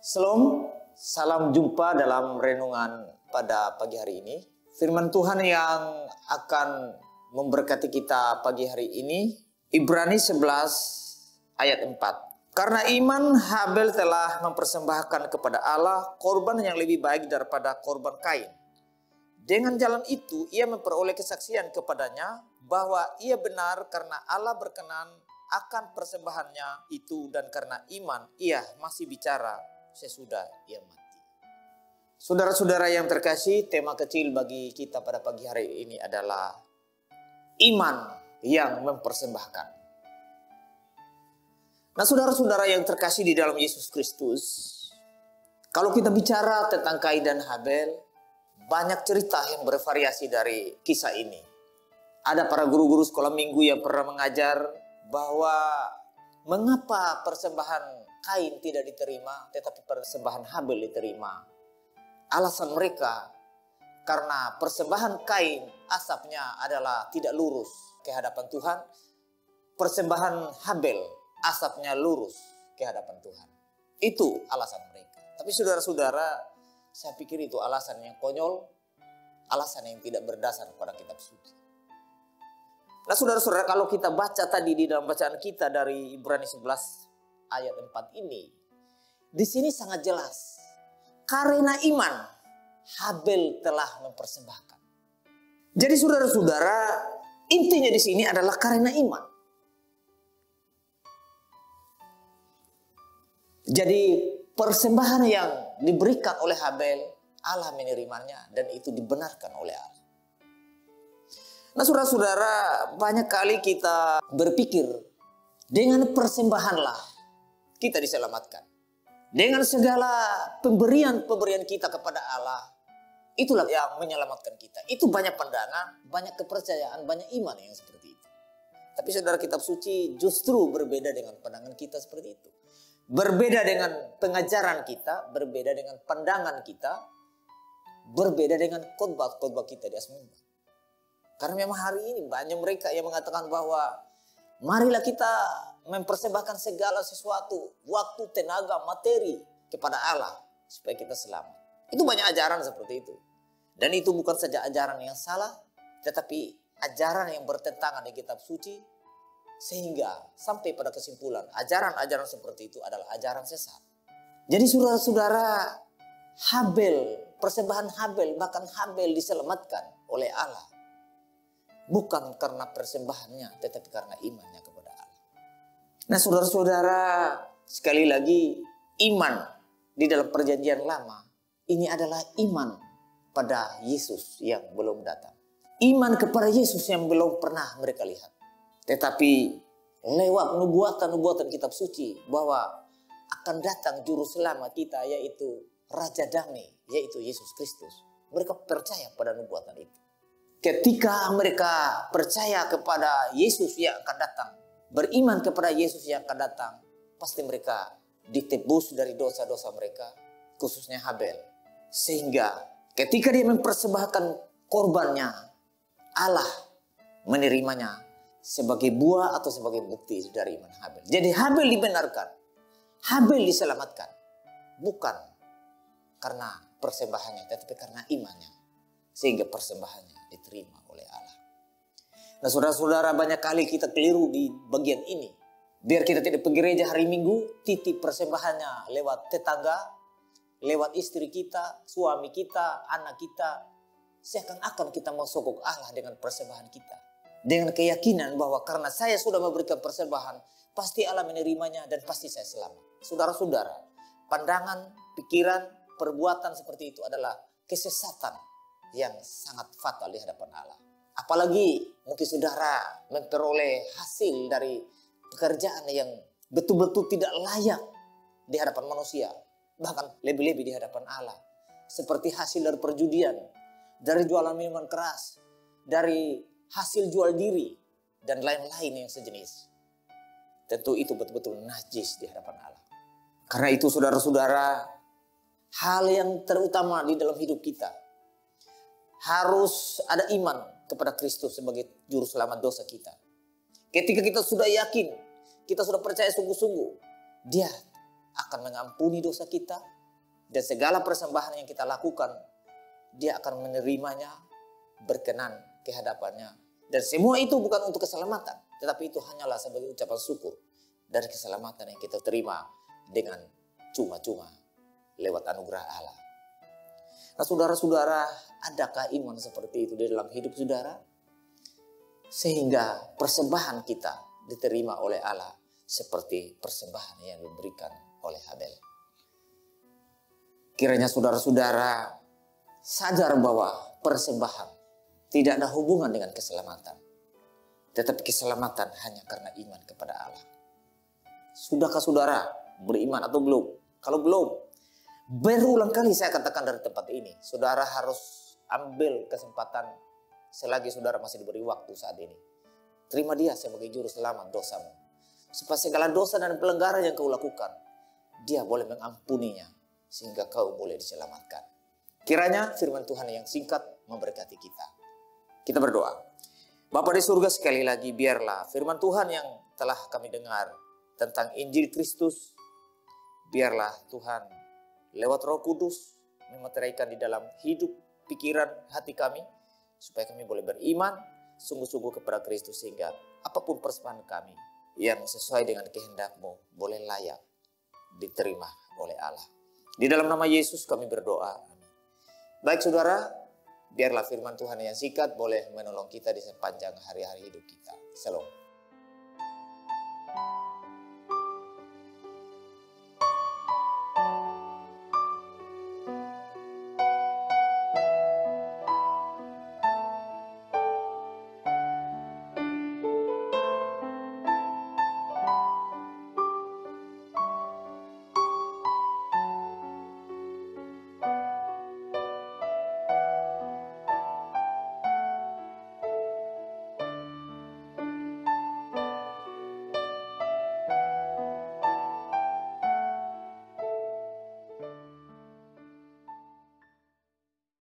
Shalom, salam jumpa dalam renungan pada pagi hari ini. Firman Tuhan yang akan memberkati kita pagi hari ini, Ibrani 11 ayat 4. Karena iman Habel telah mempersembahkan kepada Allah korban yang lebih baik daripada korban Kain. Dengan jalan itu ia memperoleh kesaksian kepadanya bahwa ia benar karena Allah berkenan akan persembahannya itu, dan karena iman ia masih bicara sesudah ia mati. Saudara-saudara yang terkasih, tema kecil bagi kita pada pagi hari ini adalah iman yang mempersembahkan. Nah, saudara-saudara yang terkasih di dalam Yesus Kristus, kalau kita bicara tentang Kain dan Habel, banyak cerita yang bervariasi dari kisah ini. Ada para guru-guru sekolah minggu yang pernah mengajar bahwa mengapa persembahan Kain tidak diterima, tetapi persembahan Habel diterima. Alasan mereka, karena persembahan Kain asapnya adalah tidak lurus ke hadapan Tuhan. Persembahan Habel asapnya lurus ke hadapan Tuhan. Itu alasan mereka. Tapi saudara-saudara, saya pikir itu alasan yang konyol, alasan yang tidak berdasar pada kitab suci. Nah, saudara-saudara, kalau kita baca tadi di dalam bacaan kita dari Ibrani 11 ayat 4 ini, di sini sangat jelas. Karena iman, Habel telah mempersembahkan. Jadi saudara-saudara, intinya di sini adalah karena iman. Jadi persembahan yang diberikan oleh Habel, Allah menerimanya dan itu dibenarkan oleh Allah. Nah, saudara-saudara, banyak kali kita berpikir dengan persembahanlah kita diselamatkan. Dengan segala pemberian kita kepada Allah, itulah yang menyelamatkan kita. Itu banyak pandangan, banyak kepercayaan, banyak iman yang seperti itu. Tapi saudara, kitab suci justru berbeda dengan pandangan kita seperti itu. Berbeda dengan pengajaran kita, berbeda dengan pandangan kita, berbeda dengan khotbah-khotbah kita di atas mimbar. Karena memang hari ini banyak mereka yang mengatakan bahwa marilah kita mempersembahkan segala sesuatu, waktu, tenaga, materi kepada Allah supaya kita selamat. Itu banyak ajaran seperti itu. Dan itu bukan saja ajaran yang salah, tetapi ajaran yang bertentangan di kitab suci, sehingga sampai pada kesimpulan ajaran-ajaran seperti itu adalah ajaran sesat. Jadi saudara-saudara, Habel, persembahan Habel, bahkan Habel diselamatkan oleh Allah. Bukan karena persembahannya, tetapi karena imannya kepada Allah. Nah, saudara-saudara, sekali lagi, iman di dalam perjanjian lama, ini adalah iman pada Yesus yang belum datang. Iman kepada Yesus yang belum pernah mereka lihat. Tetapi lewat nubuatan-nubuatan kitab suci bahwa akan datang juru selamat kita, yaitu Raja Damai, yaitu Yesus Kristus. Mereka percaya pada nubuatan itu. Ketika mereka percaya kepada Yesus yang akan datang, beriman kepada Yesus yang akan datang, pasti mereka ditebus dari dosa-dosa mereka, khususnya Habel. Sehingga ketika dia mempersembahkan korbannya, Allah menerimanya sebagai buah atau sebagai bukti dari iman Habel. Jadi Habel dibenarkan, Habel diselamatkan, bukan karena persembahannya, tetapi karena imannya. Sehingga persembahannya diterima oleh Allah. Nah, saudara-saudara, banyak kali kita keliru di bagian ini. Biar kita tidak pergi gereja hari Minggu, titip persembahannya lewat tetangga, lewat istri kita, suami kita, anak kita. Seakan-akan kita mau sogok Allah dengan persembahan kita. Dengan keyakinan bahwa karena saya sudah memberikan persembahan, pasti Allah menerimanya dan pasti saya selamat. Saudara-saudara, pandangan, pikiran, perbuatan seperti itu adalah kesesatan yang sangat fatal di hadapan Allah. Apalagi mungkin saudara memperoleh hasil dari pekerjaan yang betul-betul tidak layak di hadapan manusia, bahkan lebih-lebih di hadapan Allah. Seperti hasil dari perjudian, dari jualan minuman keras, dari hasil jual diri, dan lain-lain yang sejenis. Tentu itu betul-betul najis di hadapan Allah. Karena itu saudara-saudara, hal yang terutama di dalam hidup kita, harus ada iman kepada Kristus sebagai juru selamat dosa kita. Ketika kita sudah yakin, kita sudah percaya sungguh-sungguh, Dia akan mengampuni dosa kita, Dan segala persembahan yang kita lakukan, dia akan menerimanya, berkenan ke hadapannya. Dan semua itu bukan untuk keselamatan, tetapi itu hanyalah sebagai ucapan syukur dari keselamatan yang kita terima dengan cuma-cuma lewat anugerah Allah. Nah saudara-saudara, adakah iman seperti itu di dalam hidup saudara? Sehingga persembahan kita diterima oleh Allah seperti persembahan yang diberikan oleh Habel. Kiranya saudara-saudara sadar bahwa persembahan tidak ada hubungan dengan keselamatan. Tetapi keselamatan hanya karena iman kepada Allah. Sudahkah saudara beriman atau belum? Kalau belum, berulang kali saya katakan dari tempat ini, saudara harus ambil kesempatan selagi saudara masih diberi waktu saat ini. Terima dia sebagai juru selamat dosamu. Supaya segala dosa dan pelanggaran yang kau lakukan, dia boleh mengampuninya sehingga kau boleh diselamatkan. Kiranya firman Tuhan yang singkat memberkati kita. Kita berdoa. Bapa di surga, sekali lagi biarlah firman Tuhan yang telah kami dengar tentang Injil Kristus, biarlah Tuhan lewat Roh Kudus memeteraikan di dalam hidup, pikiran, hati kami, supaya kami boleh beriman sungguh-sungguh kepada Kristus, sehingga apapun persembahan kami yang sesuai dengan kehendak-Mu boleh layak diterima oleh Allah. Di dalam nama Yesus kami berdoa. Amin. Baik saudara, biarlah firman Tuhan yang singkat boleh menolong kita di sepanjang hari-hari hidup kita. Shalom.